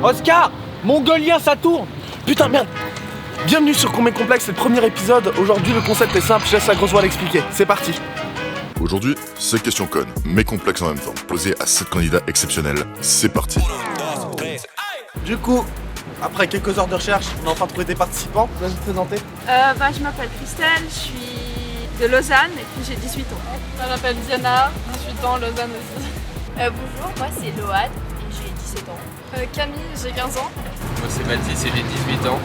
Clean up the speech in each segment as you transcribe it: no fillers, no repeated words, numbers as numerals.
Oscar, mongolien ça tourne. Putain merde. Bienvenue sur Combien Complexe, c'est le premier épisode. Aujourd'hui le concept est simple, je laisse la grosse voix l'expliquer. C'est parti. Aujourd'hui, 7 questions connes, mais complexes en même temps, posées à 7 candidats exceptionnels. C'est parti. Du coup, après quelques heures de recherche, on a enfin trouvé des participants. Vous allez vous présenter. Je m'appelle Christelle, je suis de Lausanne et puis j'ai 18 ans. Je m'appelle Diana, 18 ans, Lausanne aussi. Bonjour, moi c'est Loane et j'ai 17 ans. Camille, j'ai 15 ans. Moi c'est Mathis et j'ai 18 ans.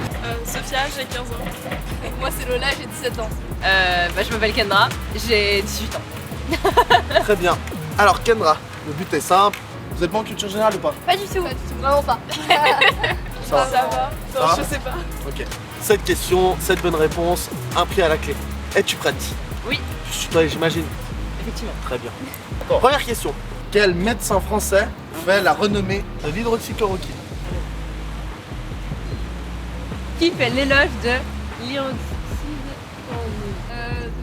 Sophia, j'ai 15 ans. Moi c'est Lola, j'ai 17 ans. Je m'appelle Kendra, j'ai 18 ans. Très bien. Alors Kendra, le but est simple. Vous êtes bon en culture générale ou pas? Pas du tout. Vraiment pas. Ça va. Ça va. Ça va Je sais pas. Ok. 7 questions, 7 bonnes réponses, un prix à la clé. Es-tu prête? Oui. Toi, j'imagine. Effectivement. Très bien. Première question. Quel médecin français fait la renommée de l'hydroxychloroquine? Qui fait l'éloge de l'hydroxyde?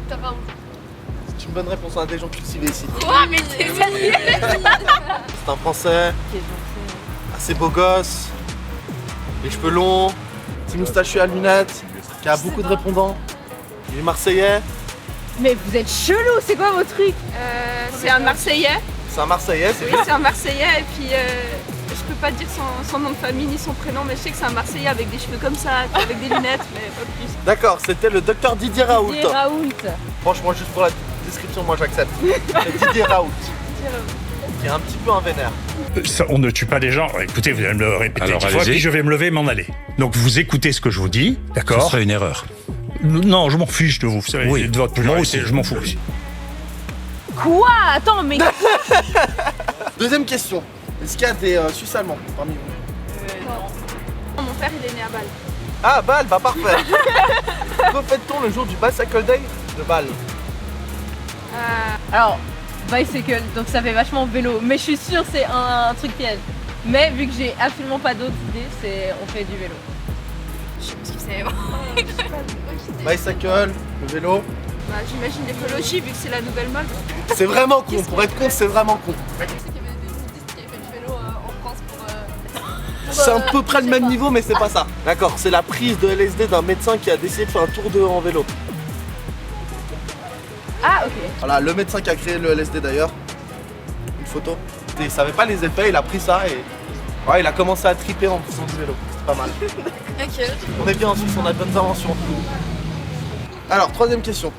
Docteur Raoult. C'est une bonne réponse, on a des gens cultivés ici. Quoi, mais c'est C'est un français, assez beau gosse, les cheveux longs, petit moustachu à lunettes, qui a beaucoup de répondants. Il est marseillais, Mais vous êtes chelou, c'est quoi vos trucs? C'est un Marseillais. c'est un marseillais, c'est Oui, c'est un Marseillais et puis je peux pas dire son nom de famille ni son prénom, mais je sais que c'est un Marseillais avec des cheveux comme ça, avec des lunettes, mais pas plus. D'accord, c'était le docteur Didier Raoult. Didier Raoult. Franchement, juste pour la description, moi j'accepte. C'est Didier Raoult, qui est un petit peu un vénère. Ça, on ne tue pas les gens. Écoutez, vous allez me le répéter Alors, 10 fois, allez-y. puis je vais me lever et m'en aller. Donc vous écoutez ce que je vous dis, Ce d'accord? serait une erreur. Non, je m'en fiche de vous. savez, Oui. de votre Moi pluralité, aussi. je m'en fous. Quoi? Attends, mais Deuxième question. Est-ce qu'il y a des Suisses allemands parmi vous? Mon père il est né à Bâle. Ah, Bâle, bah parfait. Que fait-on le jour du Bicycle Day de Bâle? alors, bicycle, donc ça fait vachement vélo. Mais je suis sûre c'est un truc piège. Mais vu que j'ai absolument pas d'autres idées, c'est on fait du vélo. Je sais pas ce que c'est. Bicycle, le vélo. J'imagine l'écologie vu que c'est la nouvelle mode. C'est vraiment con, pour être con, c'est vraiment con. Je sais qu'il y avait des nudistes qui avaient fait du vélo en France pour C'est à peu près le même niveau, mais c'est pas ça. D'accord, c'est la prise de LSD d'un médecin qui a décidé de faire un tour en vélo. Ah, ok. Voilà, le médecin qui a créé le LSD d'ailleurs. Une photo. Et il savait pas les effets, il a pris ça et ouais, il a commencé à triper en faisant du vélo. C'est pas mal. Ok. On est bien en Suisse, on a de bonnes inventions. Alors, troisième question.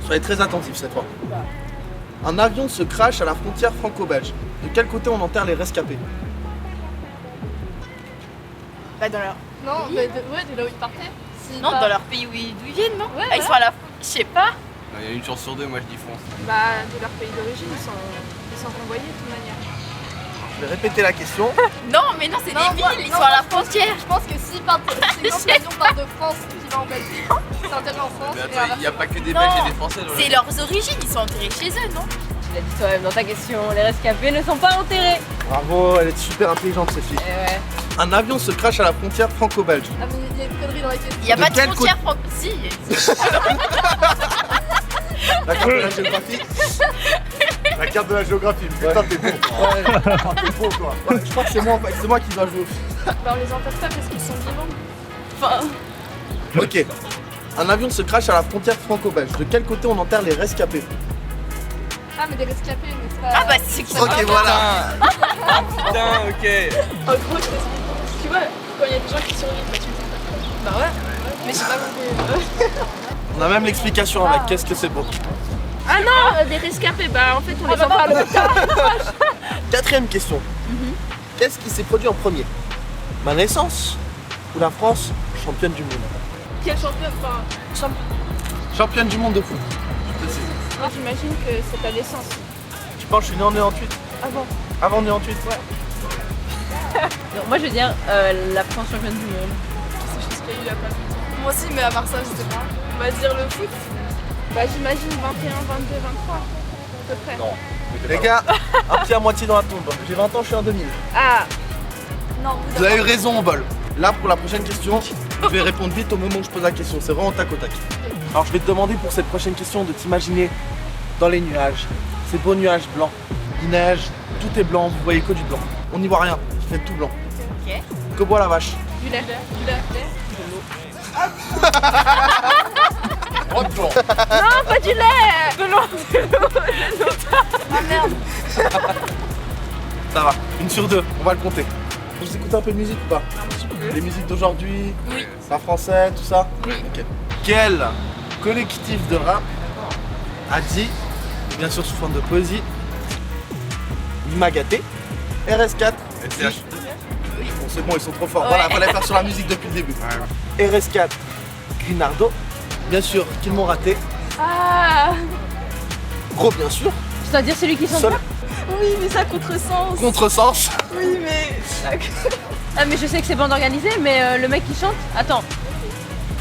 Soyez très attentifs cette fois. Un avion se crache à la frontière franco-belge. De quel côté on enterre les rescapés? Pas dans leur. Non, mais de là où ils partaient. Si Non, pas- dans leur pays d'où ils viennent, non? Ouais, Ah, ils sont à la. Je sais pas. Il y a une chance sur deux, moi je dis France. De leur pays d'origine, ils sont renvoyés de toute manière. Je vais répéter la question. Non, mais non, c'est Non, des moi- villes, ils non, sont à la moi, je pense- frontière. Je pense que si l'avion part de France qui va en Belgique, c'est enterré en France. Mais et attends, il n'y a pas que des Non. Belges et des Français dans C'est leurs origines, ils sont enterrés chez eux, non? Tu l'as dit toi-même dans ta question, les rescapés ne sont pas enterrés. Bravo, elle est super intelligente cette fille. Eh ouais. Un avion se crache à la frontière franco-belge. Ah, mais il y a une connerie dans la question. Il n'y a De pas de quel frontière franco. Si. La carte de la géographie. La carte de la géographie. Putain, t'es bon. Ouais, t'es bon toi. Ouais, je crois que c'est moi qui dois jouer. On les enterre pas parce qu'ils sont vivants. Enfin, Ok. Un avion se crache à la frontière franco-belge. De quel côté on enterre les rescapés? Ah, mais des rescapés, mais c'est pas. ah bah c'est qui? Ok, voilà. Putain, ok. En gros, tu vois, quand il y a des gens qui survivent, tu me dis Bah ouais. Mais j'ai pas compris. On a même l'explication avec. Qu'est-ce que c'est beau. Ah non, des rescapés, en fait on les enterre le Quatrième question. Qu'est-ce qui s'est produit en premier? Ma naissance ou la France championne du monde? Quel champion? Championne du monde de foot. Je précise. Moi j'imagine que c'est ta naissance. Tu penses que je suis né en 98? Avant. Avant 98? Ouais. Non, moi je veux dire la France championne du monde. C'est chose qu'il y a eu il y a pas longtemps. Moi aussi, mais à part ça, je sais pas. On va dire le foot. J'imagine 21, 22, 23 à peu près. Non. Les gars, un pied à moitié dans la tombe. J'ai 20 ans, je suis en 2000. Ah, Non, Vous avez eu raison, on bol. Là, pour la prochaine question, je vais répondre vite au moment où je pose la question. C'est vraiment tac au tac. Alors, je vais te demander pour cette prochaine question de t'imaginer dans les nuages. Ces beaux nuages blancs. Il neige, tout est blanc, vous voyez que du blanc. On n'y voit rien, il fait tout blanc. Ok. Que boit la vache? Du lait. Retour. Non, pas du lait. De l'eau. Ah merde. Ça va, 1 sur 2, on va le compter. Vous écoutez un peu de musique ou pas? Les musiques d'aujourd'hui, Oui. ça français, tout ça? Oui. Ok. Quel collectif de rap a dit, bien sûr sous forme de poésie, Magaté, RS4, SCH. bon c'est bon, ils sont trop forts, voilà, fallait faire sur la musique depuis le début. RS4, Grinardo, bien sûr, qu'ils m'ont raté, Ah. Gros bien sûr, Je dois dire celui qui chante Seul pas. Oui, mais ça contresens. Contresens, Oui, mais. Ah mais je sais que c'est bande organisée, mais le mec qui chante. Attends.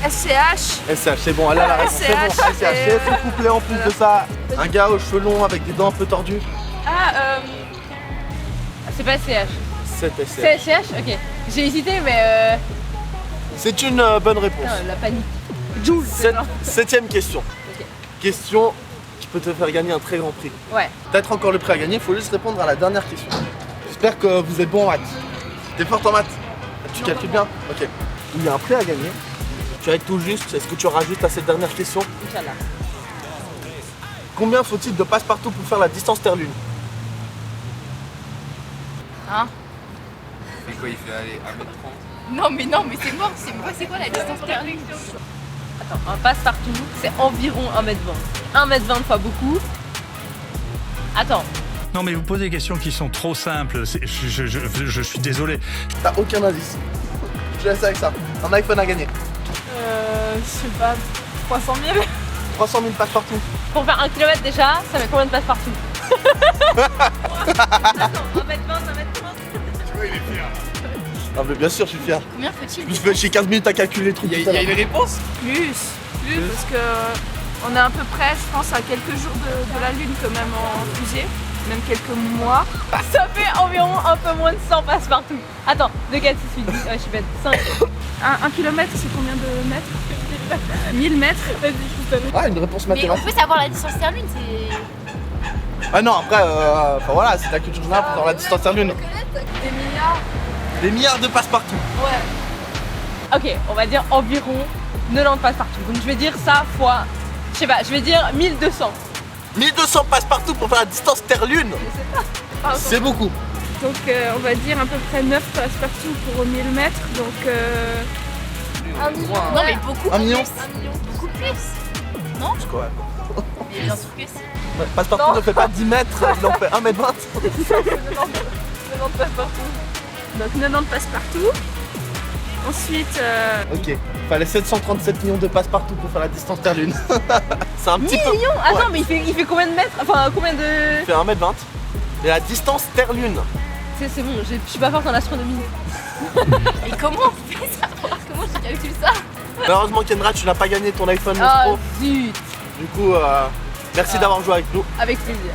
SCH. SCH, c'est bon, elle a la réponse, c'est bon, SCH, SCH, c'est son couplet en plus de ça, un gars aux cheveux longs avec des dents un peu tordues, Ah, C'est pas SCH. c'est C'est SCH. SCH. Ok. J'ai hésité, mais C'est une bonne réponse. non, la panique. Jules. c'est genre. Septième question. Ok. Question qui peut te faire gagner un très grand prix. Ouais. Peut-être encore le prix à gagner, il faut juste répondre à la dernière question. J'espère que vous êtes bon en maths. T'es forte en maths? Tu calcules bien? Ok. Il y a un prix à gagner. Tu as tout juste, est-ce que tu rajoutes à cette dernière question? Inch'Allah. Combien faut-il de passe-partout pour faire la distance Terre-Lune? Hein? C'est quoi, il fait aller 1m30? Non, mais c'est mort. C'est quoi la distance terminée? Attends, un passe-partout, c'est environ 1m20. 1m20 fois beaucoup. Attends. Non, mais vous posez des questions qui sont trop simples. Je suis désolé. T'as aucun indice. Je laisse avec ça. Un iPhone à gagner. je sais pas, 300 000. 300 000 passe-partout. Pour faire 1 km déjà, ça met combien de passe-partout? Attends, 1m20, 1m30. Ah mais bien sûr, je suis fier. Combien faut-il? J'ai 15 minutes à calculer les trucs. Il tout à y a l'heure. une réponse? Plus, parce que on est à peu près, je pense, à quelques jours de la Lune quand même en fusée, même quelques mois. Ça fait environ un peu moins de 100 passe-partout. Attends, 2, 4, 6, 8, 10, je suis bête. 5. Un kilomètre, c'est combien de mètres? 1000 mètres. Ah, une réponse Mais on mathématique. peut savoir la distance terminée, c'est. Ah non, après, enfin voilà, c'est la culture générale pour savoir la distance Terre-Lune. Des milliards. Des milliards de passe-partout. Ouais. Ok, on va dire environ 90 passe-partout. Donc je vais dire ça fois, je sais pas, je vais dire 1200. 1200 passe-partout pour faire la distance Terre-Lune. Pardon. C'est beaucoup. Donc on va dire à peu près 9 passe-partout pour 1000 mètres. Donc 1 million. Non, mais beaucoup. 1 million. Beaucoup plus. C'est quoi? Mais bien sûr que si. Passe-partout ne fait pas 10 mètres, il en fait 1m20. 90 passe-partout. Donc 90 passe-partout. Ensuite, Ok, fallait 737 millions de passe-partout pour faire la distance Terre-Lune. C'est un petit peu. Millions. Attends, Ouais. mais il fait combien de mètres? Enfin, combien de... Il fait 1m20. Et la distance Terre-Lune. C'est bon, je suis pas forte en astronomie. Et comment on fait ça? Comment tu calcules ça? Malheureusement, Kendra, tu n'as pas gagné ton iPhone 9 Ah Pro. zut. Du coup, merci d'avoir joué avec nous. Avec plaisir.